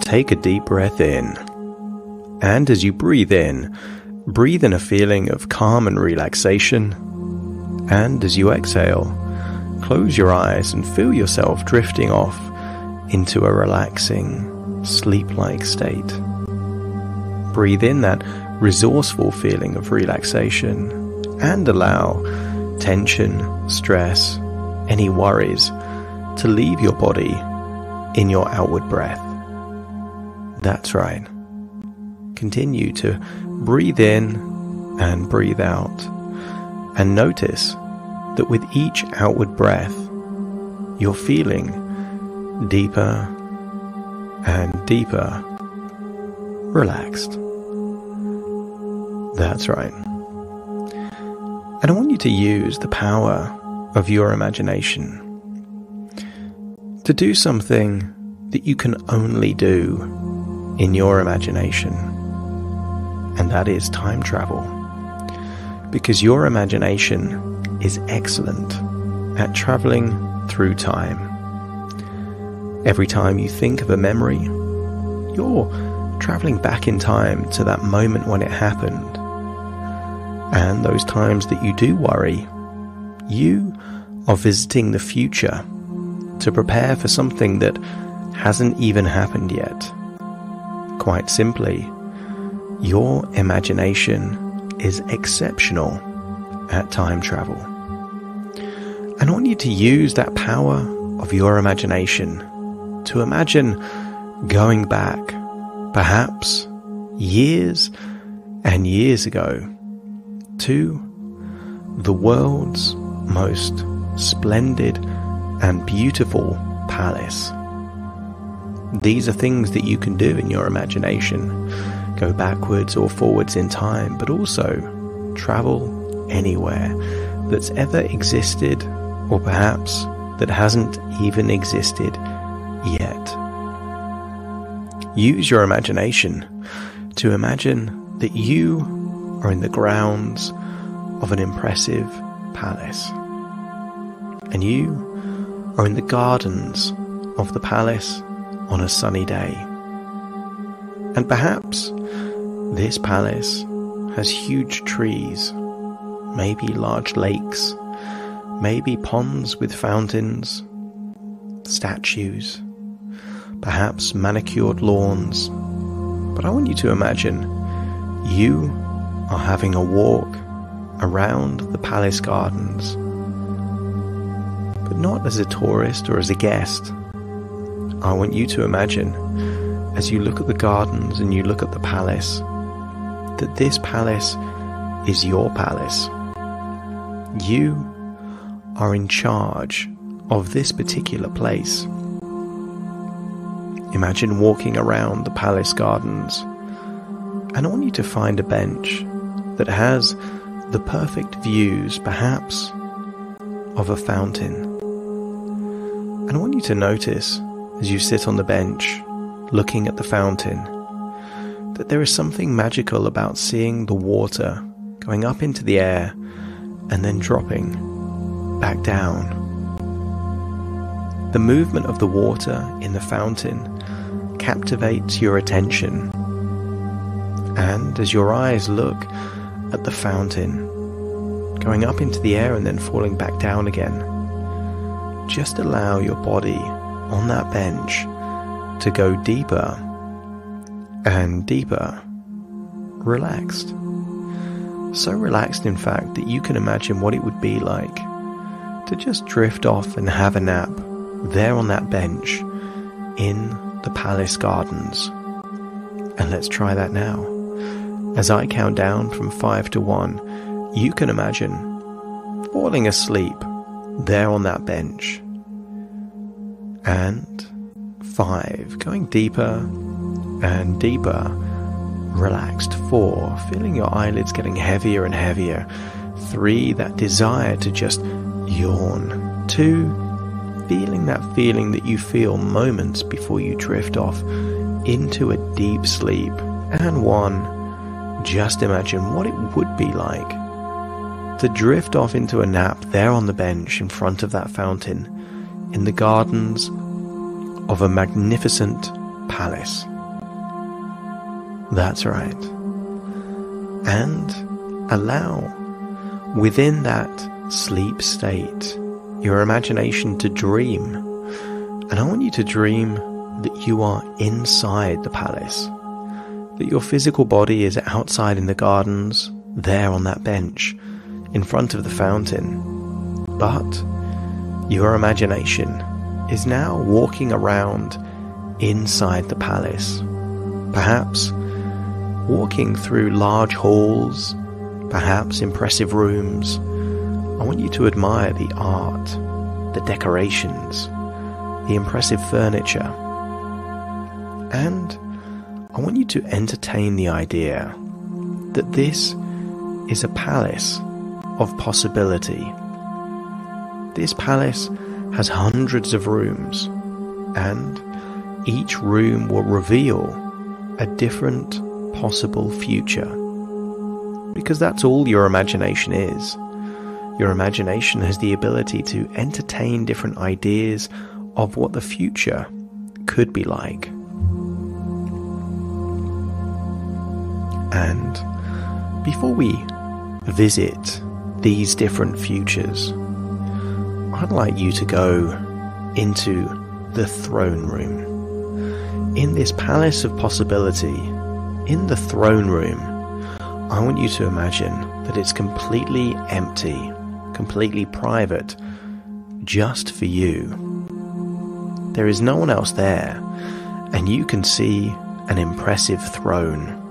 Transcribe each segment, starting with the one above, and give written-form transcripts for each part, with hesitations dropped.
Take a deep breath in. And as you breathe in a feeling of calm and relaxation. And as you exhale, close your eyes and feel yourself drifting off into a relaxing, sleep-like state. Breathe in that resourceful feeling of relaxation and allow tension, stress, any worries to leave your body in your outward breath. That's right. Continue to breathe in and breathe out, and notice that with each outward breath, you're feeling deeper and deeper relaxed. That's right. And I want you to use the power of your imagination to do something that you can only do in your imagination, and that is time travel. Because your imagination is excellent at traveling through time. Every time you think of a memory, you're traveling back in time to that moment when it happened. And those times that you do worry, you are visiting the future to prepare for something that hasn't even happened yet. Quite simply, your imagination is exceptional at time travel. And I want you to use that power of your imagination to imagine going back, perhaps years and years ago, to the world's most splendid and beautiful palace. These are things that you can do in your imagination. Go backwards or forwards in time, but also travel anywhere that's ever existed, or perhaps that hasn't even existed yet. Use your imagination to imagine that you are in the grounds of an impressive palace, and you are in the gardens of the palace on a sunny day. And perhaps this palace has huge trees, maybe large lakes, maybe ponds with fountains, statues, perhaps manicured lawns. But I want you to imagine you are having a walk around the palace gardens, but not as a tourist or as a guest. I want you to imagine, as you look at the gardens and you look at the palace, that this palace is your palace. You are in charge of this particular place. Imagine walking around the palace gardens, and I want you to find a bench that has the perfect views, perhaps, of a fountain. And I want you to notice, as you sit on the bench, looking at the fountain, that there is something magical about seeing the water going up into the air and then dropping back down. The movement of the water in the fountain captivates your attention, and as your eyes look at the fountain going up into the air and then falling back down again, just allow your body on that bench to go deeper and deeper, relaxed. So relaxed, in fact, that you can imagine what it would be like to just drift off and have a nap there on that bench in the palace gardens. And let's try that now. As I count down from 5 to 1, you can imagine falling asleep there on that bench. And 5, going deeper and deeper, relaxed. 4, feeling your eyelids getting heavier and heavier. 3, that desire to just yawn. 2, feeling that feeling that you feel moments before you drift off into a deep sleep. And 1, just imagine what it would be like to drift off into a nap there on the bench in front of that fountain in the gardens of a magnificent palace. That's right. And allow, within that sleep state, your imagination to dream. And I want you to dream that you are inside the palace, that your physical body is outside in the gardens, there on that bench, in front of the fountain. But your imagination is now walking around inside the palace, perhaps walking through large halls, perhaps impressive rooms. I want you to admire the art, the decorations, the impressive furniture. And I want you to entertain the idea that this is a palace of possibility. This palace has hundreds of rooms, and each room will reveal a different possible future. Because that's all your imagination is. Your imagination has the ability to entertain different ideas of what the future could be like. And before we visit these different futures, I'd like you to go into the throne room. In this palace of possibility, in the throne room, I want you to imagine that it's completely empty, completely private, just for you. There is no one else there, and you can see an impressive throne,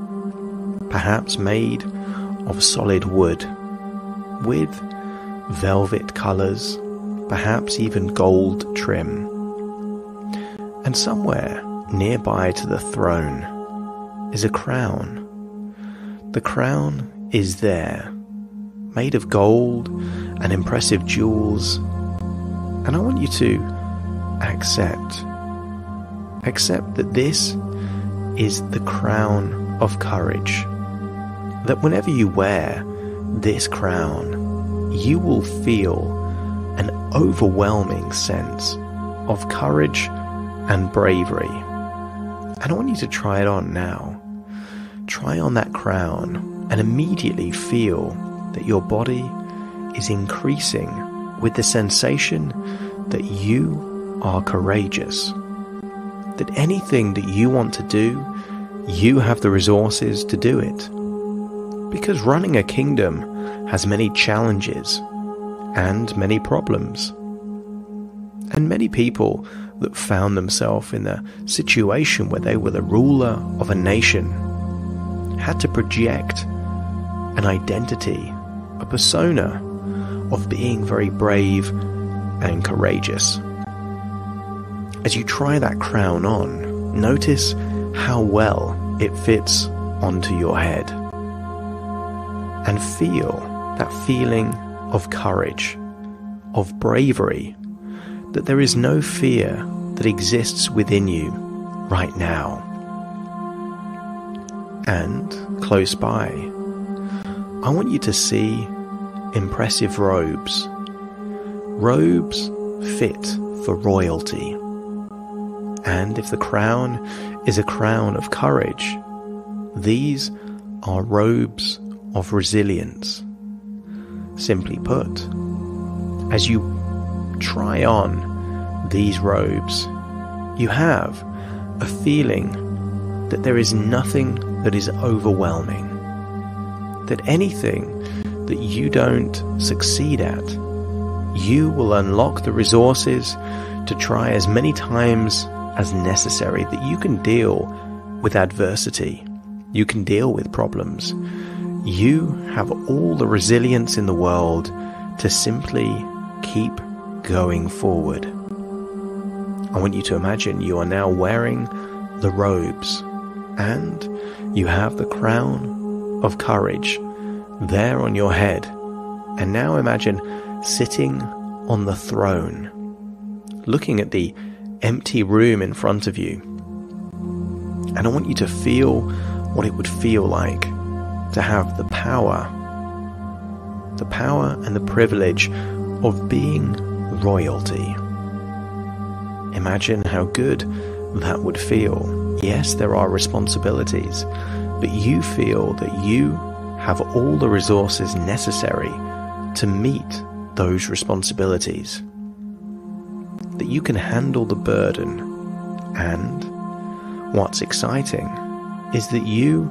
perhaps made of solid wood, with velvet colours, perhaps even gold trim. And somewhere nearby to the throne is a crown. The crown is there, made of gold and impressive jewels. And I want you to accept that this is the crown of courage. That whenever you wear this crown, you will feel an overwhelming sense of courage and bravery. And I want you to try it on now. Try on that crown and immediately feel that your body is increasing with the sensation that you are courageous. That anything that you want to do, you have the resources to do it. Because running a kingdom has many challenges and many problems. And many people that found themselves in the situation where they were the ruler of a nation had to project an identity, a persona of being very brave and courageous. As you try that crown on, notice how well it fits onto your head. And feel that feeling of courage, of bravery, that there is no fear that exists within you right now. And close by, I want you to see impressive robes. Robes fit for royalty. And if the crown is a crown of courage, these are robes of resilience. Simply put, as you try on these robes, you have a feeling that there is nothing that is overwhelming, that anything that you don't succeed at, you will unlock the resources to try as many times as necessary, that you can deal with adversity, you can deal with problems. You have all the resilience in the world to simply keep going forward. I want you to imagine you are now wearing the robes and you have the crown of courage there on your head. And now imagine sitting on the throne, looking at the empty room in front of you. And I want you to feel what it would feel like to have the power and the privilege of being royalty. Imagine how good that would feel. Yes, there are responsibilities. but you feel that you have all the resources necessary to meet those responsibilities, that you can handle the burden. And what's exciting is that you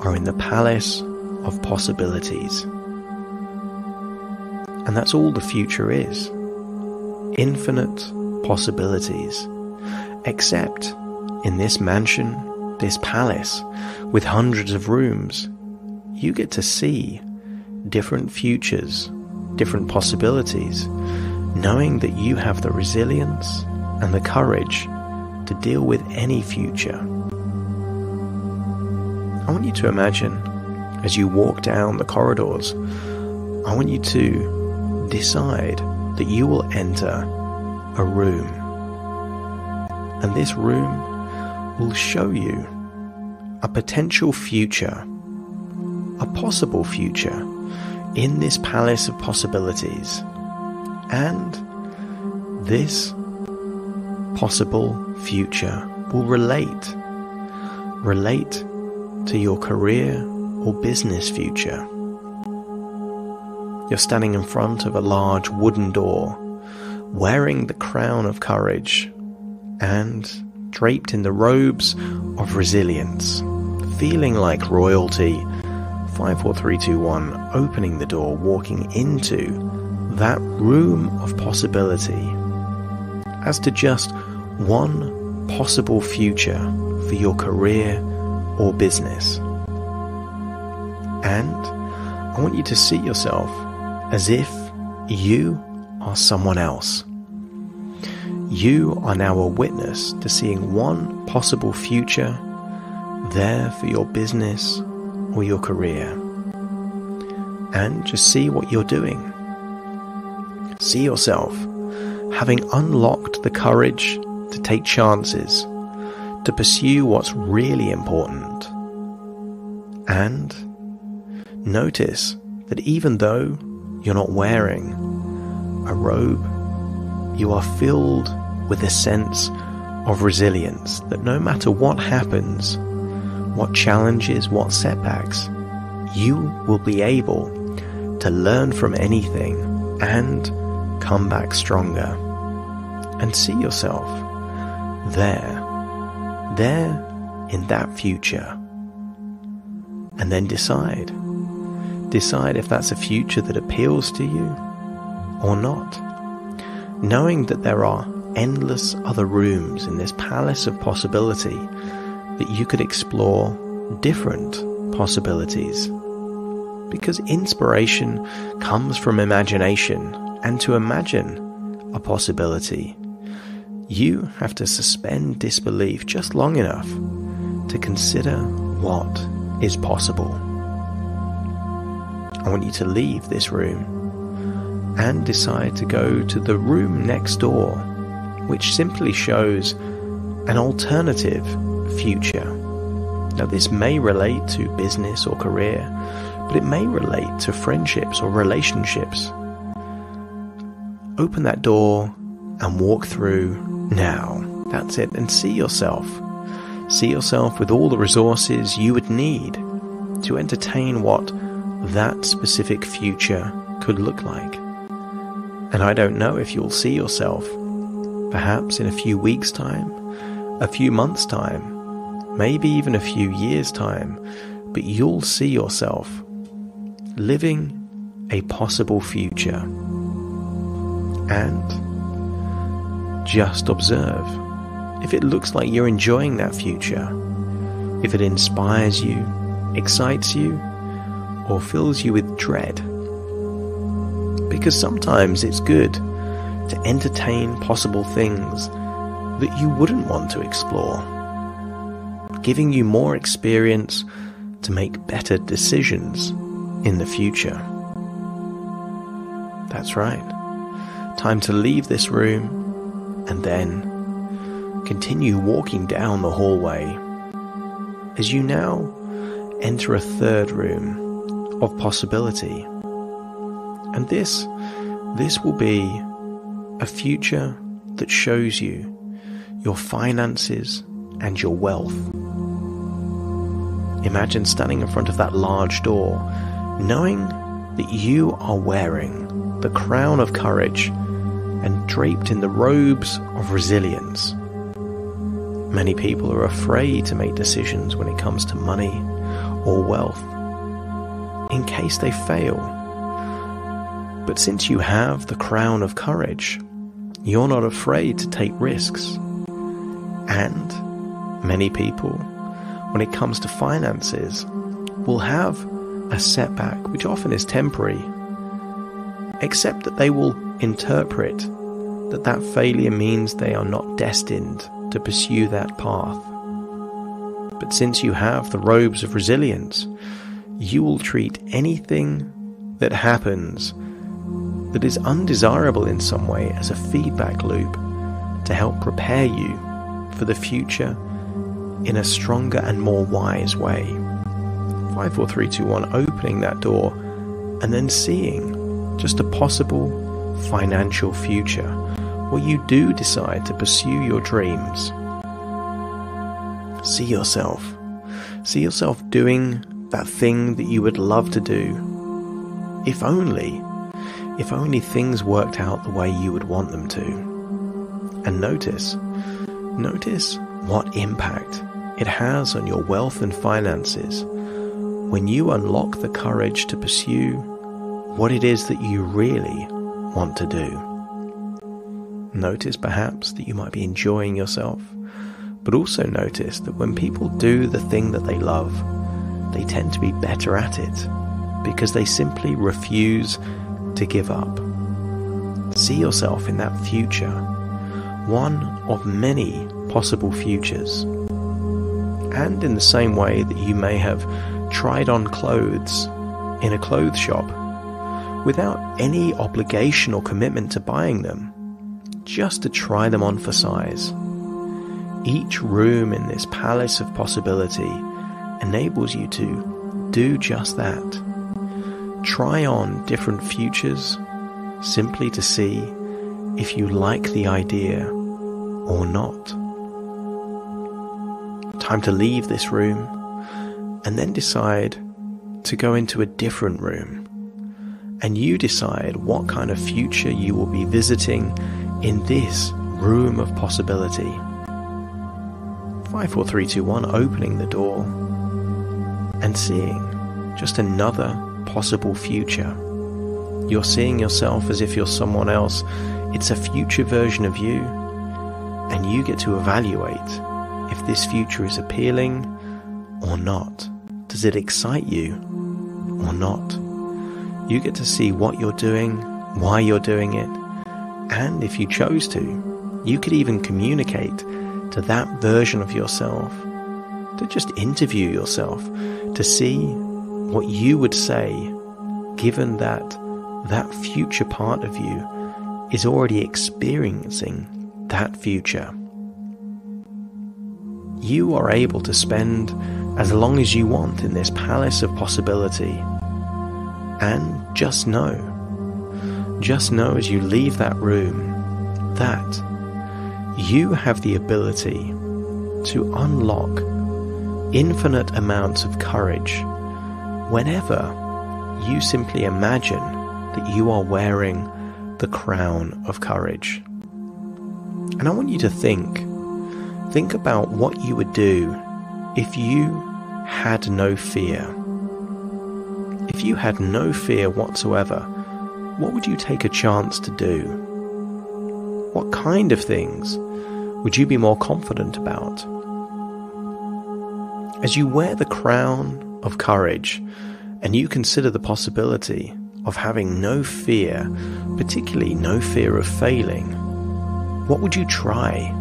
are in the palace of possibilities. And that's all the future is. Infinite possibilities. Except in this mansion, this palace, with hundreds of rooms, you get to see different futures, different possibilities, knowing that you have the resilience and the courage to deal with any future. I want you to imagine, as you walk down the corridors, I want you to decide that you will enter a room. And this room will show you a potential future, a possible future in this palace of possibilities. And this possible future will relate to your career or business future. You're standing in front of a large wooden door, wearing the crown of courage and draped in the robes of resilience, feeling like royalty. 5, 4, 3, 2, 1, opening the door, walking into that room of possibility as to just one possible future for your career or business. And I want you to see yourself as if you are someone else. You are now a witness to seeing one possible future there for your business or your career. And just see what you're doing. See yourself having unlocked the courage to take chances, to pursue what's really important. And notice that even though you're not wearing a robe, you are filled with a sense of resilience, that no matter what happens, what challenges, what setbacks, you will be able to learn from anything and come back stronger. And see yourself there in that future. And then decide if that's a future that appeals to you or not. Knowing that there are endless other rooms in this palace of possibility, that you could explore different possibilities. Because inspiration comes from imagination, and to imagine a possibility, you have to suspend disbelief just long enough to consider what is possible. I want you to leave this room and decide to go to the room next door, which simply shows an alternative future. Now, this may relate to business or career, but it may relate to friendships or relationships. Open that door and walk through now. That's it. And see yourself. See yourself with all the resources you would need to entertain what that specific future could look like. And I don't know if you'll see yourself perhaps in a few weeks' time, a few months' time, maybe even a few years' time, but you'll see yourself living a possible future. And just observe if it looks like you're enjoying that future, if it inspires you, excites you, or fills you with dread. Because sometimes it's good to entertain possible things that you wouldn't want to explore, giving you more experience to make better decisions in the future. That's right. Time to leave this room and then continue walking down the hallway as you now enter a third room of possibility. And this will be a future that shows you your finances and your wealth. imagine standing in front of that large door, knowing that you are wearing the crown of courage and draped in the robes of resilience. Many people are afraid to make decisions when it comes to money or wealth, in case they fail. But since you have the crown of courage, you're not afraid to take risks. And many people, when it comes to finances, will have a setback, which often is temporary, except that they will interpret that failure means they are not destined to pursue that path. But since you have the robes of resilience, you will treat anything that happens that is undesirable in some way as a feedback loop to help prepare you for the future in a stronger and more wise way. 5, 4, 3, 2, 1, opening that door and then seeing just a possible financial future where you do decide to pursue your dreams. See yourself doing that thing that you would love to do. If only things worked out the way you would want them to. And notice what impact it has on your wealth and finances when you unlock the courage to pursue what it is that you really want to do. Notice perhaps that you might be enjoying yourself, but also notice that when people do the thing that they love, they tend to be better at it because they simply refuse to give up. See yourself in that future, one of many possible futures. And in the same way that you may have tried on clothes in a clothes shop without any obligation or commitment to buying them, just to try them on for size. Each room in this palace of possibility enables you to do just that. Try on different futures simply to see if you like the idea or not. Time to leave this room and then decide to go into a different room. And you decide what kind of future you will be visiting in this room of possibility. 5, 4, 3, 2, 1, opening the door and seeing just another possible future. You're seeing yourself as if you're someone else. It's a future version of you, and you get to evaluate if this future is appealing or not. Does it excite you or not? You get to see what you're doing, why you're doing it, and if you chose to, you could even communicate to that version of yourself, to just interview yourself, to see what you would say, given that that future part of you is already experiencing that future. You are able to spend as long as you want in this palace of possibility. And just know as you leave that room that you have the ability to unlock infinite amounts of courage whenever you simply imagine that you are wearing the crown of courage. And I want you to think about what you would do if you had no fear. If you had no fear whatsoever, what would you take a chance to do? What kind of things would you be more confident about? As you wear the crown of courage and you consider the possibility of having no fear, particularly no fear of failing, what would you try?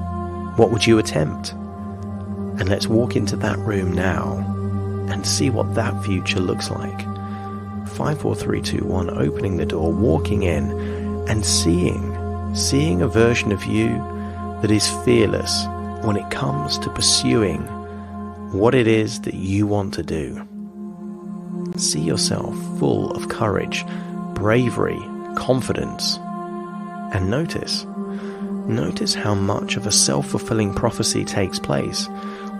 What would you attempt? And let's walk into that room now and see what that future looks like. 5, 4, 3, 2, 1, opening the door, walking in and seeing a version of you that is fearless when it comes to pursuing what it is that you want to do. See yourself full of courage, bravery, confidence, and notice how much of a self-fulfilling prophecy takes place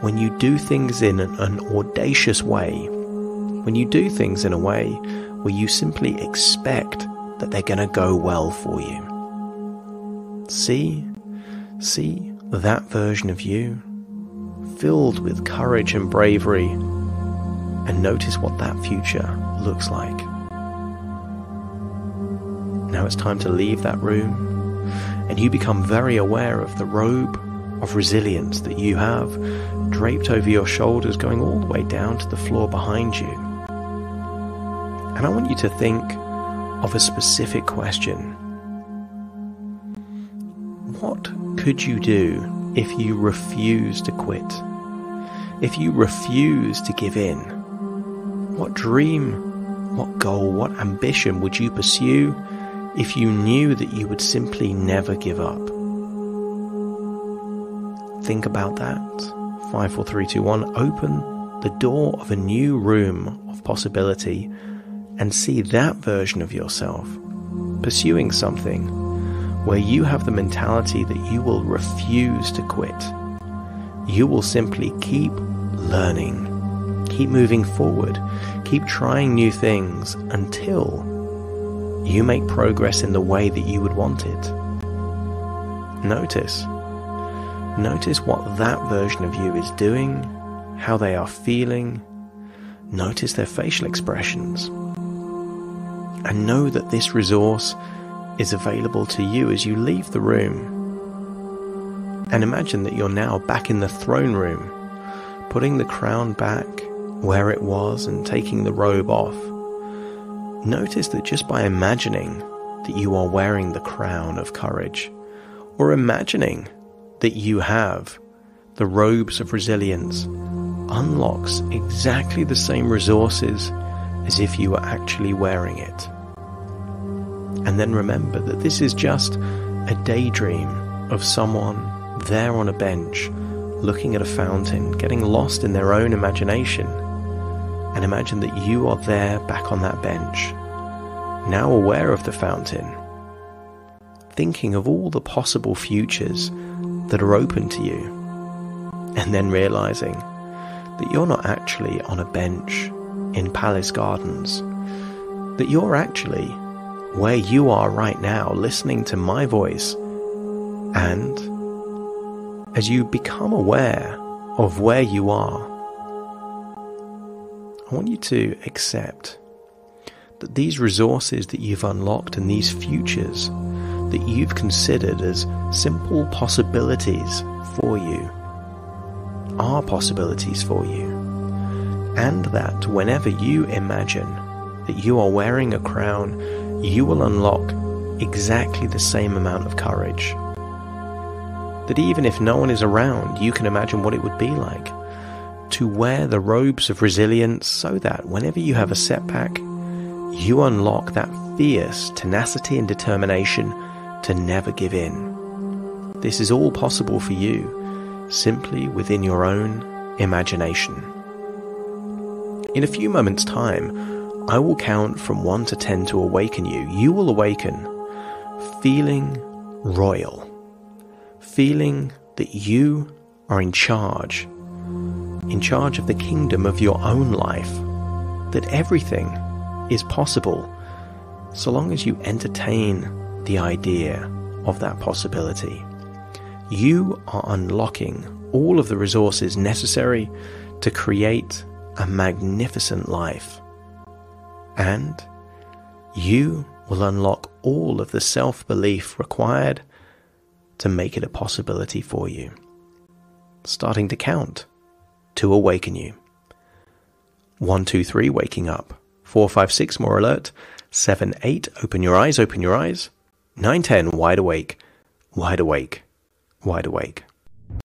when you do things in an audacious way, when you do things in a way where you simply expect that they're going to go well for you. See that version of you, filled with courage and bravery, and notice what that future looks like. Now it's time to leave that room, and you become very aware of the robe of resilience that you have draped over your shoulders, going all the way down to the floor behind you. And I want you to think of a specific question. What could you do if you refuse to quit? If you refuse to give in? What dream, what goal, what ambition would you pursue if you knew that you would simply never give up? Think about that. 5, 4, 3, 2, 1. Open the door of a new room of possibility and see that version of yourself pursuing something where you have the mentality that you will refuse to quit. You will simply keep learning, keep moving forward, keep trying new things until you make progress in the way that you would want it. Notice what that version of you is doing, how they are feeling. Notice their facial expressions. And know that this resource is available to you as you leave the room. And imagine that you're now back in the throne room, putting the crown back where it was and taking the robe off. Notice that just by imagining that you are wearing the crown of courage, or imagining that you have the robes of resilience, unlocks exactly the same resources as if you were actually wearing it. And then remember that this is just a daydream of someone there on a bench, looking at a fountain, getting lost in their own imagination. And imagine that you are there back on that bench, now aware of the fountain, thinking of all the possible futures that are open to you, and then realizing that you're not actually on a bench in Palace Gardens, that you're actually where you are right now, listening to my voice. And as you become aware of where you are, I want you to accept that these resources that you've unlocked and these futures that you've considered as simple possibilities for you are possibilities for you. And that whenever you imagine that you are wearing a crown, you will unlock exactly the same amount of courage. That even if no one is around, you can imagine what it would be like to wear the robes of resilience, so that whenever you have a setback, you unlock that fierce tenacity and determination to never give in. This is all possible for you, simply within your own imagination. In a few moments' time, I will count from 1 to 10 to awaken you. You will awaken feeling royal, feeling that you are in charge of the kingdom of your own life, that everything is possible so long as you entertain the idea of that possibility. You are unlocking all of the resources necessary to create a magnificent life. And you will unlock all of the self-belief required to make it a possibility for you. Starting to count to awaken you. 1, 2, 3, waking up. 4, 5, 6, more alert. 7, 8, open your eyes, open your eyes. 9, 10, wide awake, wide awake, wide awake.